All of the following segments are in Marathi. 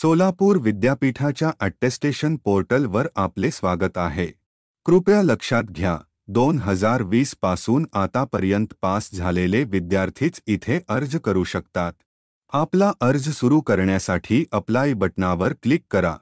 सोलापूर विद्यापीठाच्या अटेस्टेशन पोर्टलवर आपले स्वागत आहे। कृपया लक्षात घ्या 2020 पासून आतापर्यंत पास झालेले विद्यार्थीच इथे अर्ज करू शकतात। आपला अर्ज सुरू करण्यासाठी अप्लाय बटनावर क्लिक करा।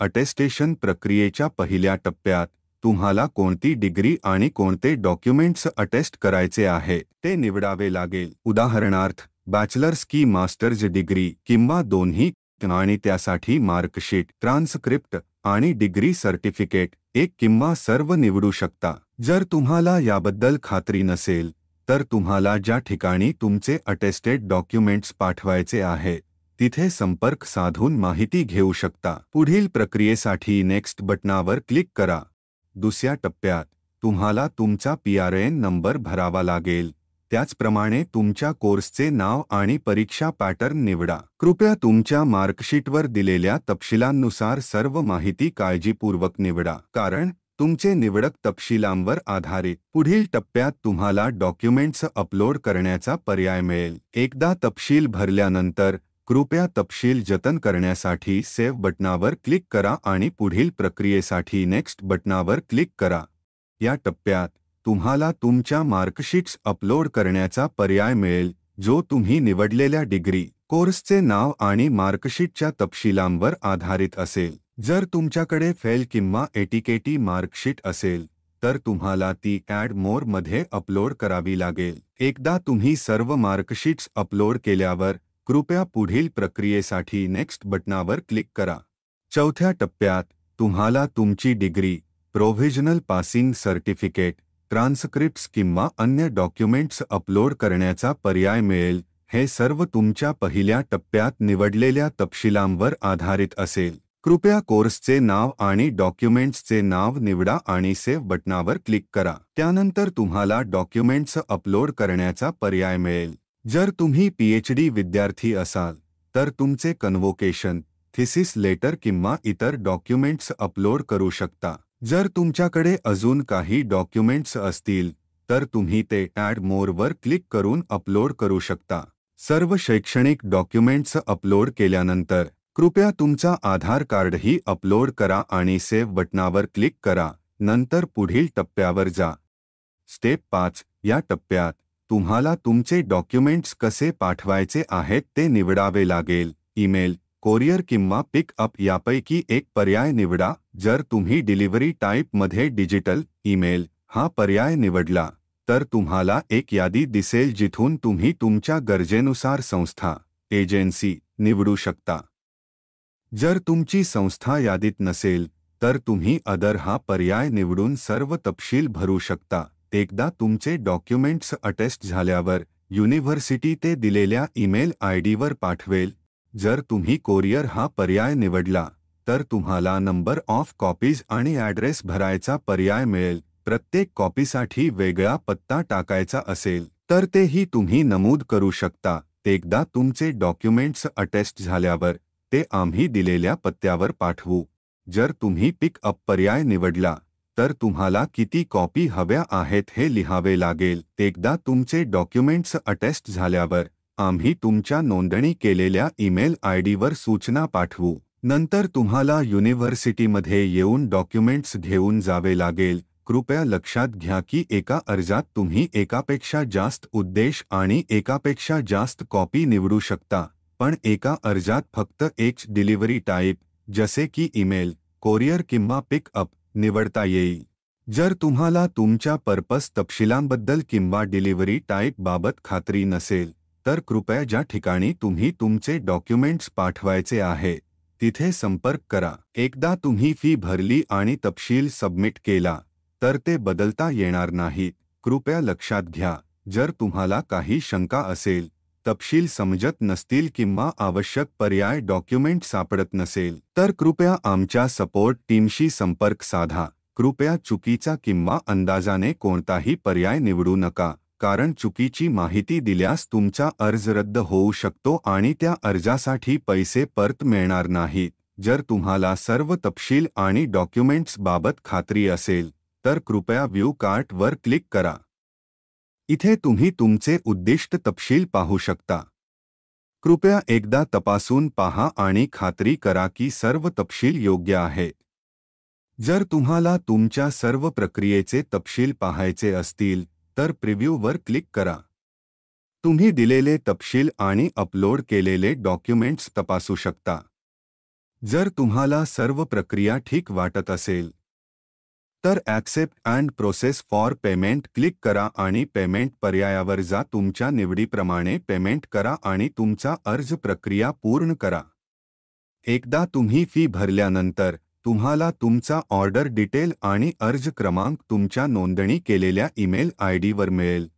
अटेस्टेशन प्रक्रियेच्या पहिल्या टप्प्यात तुम्हाला कोणती डिग्री आणि कोणते डॉक्युमेंट्स अटेस्ट करायचे आहे ते निवडावे लागेल। उदाहरणार्थ बॅचलर्स की मास्टर्स डिग्री किंवा दोन्ही आणि त्यासाठी मार्कशीट, ट्रान्सक्रिप्ट आणि डिग्री सर्टिफिकेट एक किंवा सर्व निवडू शकता। जर तुम्हाला याबद्दल खात्री नसेल तर तुम्हाला ज्या ठिकाणी तुमचे अटेस्टेड डॉक्युमेंट्स पाठवायचे आहे तिथे संपर्क साधून माहिती घेऊ शकता। पुढील प्रक्रियेसाठी नेक्स्ट बटनावर क्लिक करा। दुसऱ्या टप्प्यात तुम्हाला तुमचा PRN नंबर भरावा लागेल। त्याचप्रमाणे तुमच्या कोर्सचे नाव आणि परीक्षा पॅटर्न निवडा। कृपया तुमच्या मार्कशीटवर दिलेल्या तपशिलांनुसार सर्व माहिती काळजीपूर्वक निवडा, कारण तुमचे निवडक तपशिलांवर आधारित। पुढील टप्प्यात तुम्हाला डॉक्युमेंट्स अपलोड करण्याचा पर्याय मिळेल। एकदा तपशील भरल्यानंतर कृपया तपशील जतन करण्यासाठी सेव्ह बटनावर क्लिक करा आणि पुढील प्रक्रियेसाठी नेक्स्ट बटनावर क्लिक करा। या टप्प्यात तुम्हाला तुमच्या मार्कशीट्स अपलोड करण्याचा पर्याय मिळेल, जो तुम्ही निवडलेल्या डिग्री, कोर्सचे नाव आणि मार्कशीटच्या तपशिलांवर आधारित असेल। जर तुमच्याकडे फेल किंवा एटीकेटी मार्कशीट असेल तर तुम्हाला ती ॲड मोर मध्ये अपलोड करावी लागेल। एकदा तुम्ही सर्व मार्कशीट्स अपलोड केल्यावर कृपया पुढील प्रक्रियेसाठी नेक्स्ट बटनावर क्लिक करा। चौथ्या टप्प्यात तुम्हाला तुमची degree, provisional passing certificate, transcripts किंवा अन्य डॉक्युमेंट्स अपलोड करण्याचा पर्याय मिळेल। हे सर्व तुमच्या पहिल्या टप्प्यात निवडलेल्या तपशिलांवर आधारित असेल। कृपया कोर्सचे नाव आणि डॉक्युमेंट्सचे नाव निवडा आणि सेव्ह बटनावर क्लिक करा। त्यानंतर तुम्हाला डॉक्युमेंट्स अपलोड करण्याचा पर्याय मिळेल। जर तुम्ही PhD विद्यार्थी असाल तर तुमचे कन्व्होकेशन, थिसिस लेटर किंवा इतर डॉक्युमेंट्स अपलोड करू शकता। जर तुमच्याकडे अजून काही डॉक्युमेंट्स असतील तर तुम्ही ते ॲड मोरवर क्लिक करून अपलोड करू शकता। सर्व शैक्षणिक डॉक्युमेंट्स अपलोड केल्यानंतर कृपया तुमचा आधार कार्डही अपलोड करा आणि सेव्ह बटनावर क्लिक करा। नंतर पुढील टप्प्यावर जा। स्टेप 5 या टप्प्यात तुम्हाला तुमचे डॉक्युमेंट्स कसे पाठवायचे आहेत ते निवडावे लागेल। ईमेल, कोरियर किंवा पिकअप यापैकी एक पर्याय निवडा। जर तुम्ही डिलिव्हरी टाईपमध्ये डिजिटल ईमेल हा पर्याय निवडला तर तुम्हाला एक यादी दिसेल जिथून तुम्ही तुमच्या गरजेनुसार संस्था, एजन्सी निवडू शकता। जर तुमची संस्था यादीत नसेल तर तुम्ही अदर हा पर्याय निवडून सर्व तपशील भरू शकता। एकदा तुमचे डॉक्युमेंट्स अटेस्ट झाल्यावर युनिव्हर्सिटी ते दिलेल्या ईमेल आयडीवर पाठवेल। जर तुम्ही कोरियर हा पर्याय निवडला तर तुम्हाला नंबर ऑफ कॉपीज आणि ॲड्रेस भरायचा पर्याय मिळेल। प्रत्येक कॉपीसाठी वेगळा पत्ता टाकायचा असेल तर तेही तुम्ही नमूद करू शकता। एकदा तुमचे डॉक्युमेंट्स अटेस्ट झाल्यावर ते आम्ही दिलेल्या पत्त्यावर पाठवू। जर तुम्ही पिकअप पर्याय निवडला तर तुम्हाला किती कॉपी हव्या आहेत हे लिहावे लागेल। एकदा तुमचे डॉक्युमेंट्स अटेस्ट झाल्यावर आम्ही तुमच्या नोंदणी केलेल्या ईमेल आयडीवर सूचना पाठवू। नंतर तुम्हाला युनिव्हर्सिटीमध्ये येऊन डॉक्युमेंट्स घेऊन जावे लागेल। कृपया लक्षात घ्या की एका अर्जात तुम्ही एकापेक्षा जास्त उद्देश आणि एकापेक्षा जास्त कॉपी निवडू शकता, पण एका अर्जात फक्त एक डिलिव्हरी टाईप जसे की ईमेल, कोरियर किंवा पिकअप निवडता येईल। जर तुम्हाला तुमच्या पर्पस तपशिलांबद्दल किंवा डिलिव्हरी टाईप बाबत खात्री नसेल तर कृपया ज्या ठिकाणी तुम्ही तुमचे डॉक्युमेंट्स पाठवायचे आहे तिथे संपर्क करा। एकदा तुम्ही फी भरली आणि तपशील सबमिट केला तर ते बदलता येणार नाहीत। कृपया लक्षात घ्या, जर तुम्हाला काही शंका असेल, तपशील समजत नसतील किंवा आवश्यक पर्याय डॉक्युमेंट सापडत नसेल तर कृपया आमच्या सपोर्ट टीमशी संपर्क साधा। कृपया चुकीचा किंवा अंदाजाने कोणताही पर्याय निवडू नका, कारण चुकीची माहिती दिल्यास तुमचा अर्ज रद्द होऊ शकतो आणि त्या अर्जासाठी पैसे परत मिळणार नाहीत। जर तुम्हाला सर्व तपशील आणि डॉक्युमेंट्स बाबत खात्री असेल तर कृपया व्ह्यू कार्ट वर क्लिक करा। इथे तुम्ही तुमचे उद्दिष्ट तपशील पाहू शकता। कृपया एकदा तपासून पहा आणि खात्री करा की सर्व तपशील योग्य आहेत. जर तुम्हाला तुमच्या सर्व प्रक्रियेचे तपशील पाहायचे असतील तर प्रिव्ह्यूवर क्लिक करा. तुम्ही दिलेले तपशील आणि अपलोड केलेले डॉक्युमेंट्स तपासू शकता. जर तुम्हाला सर्व प्रक्रिया ठीक वाटत असेल तर accept and process for payment click करा आणि पेमेंट पर्यायावर जा. तुमच्या निवडीप्रमाणे पेमेंट करा आणि तुमचा अर्ज प्रक्रिया पूर्ण करा. एकदा तुम्ही फी भरल्यानंतर तुम्हाला तुमचा ऑर्डर डिटेल आणि अर्ज क्रमांक तुमच्या नोंदणी केलेल्या ईमेल आयडीवर मिळेल.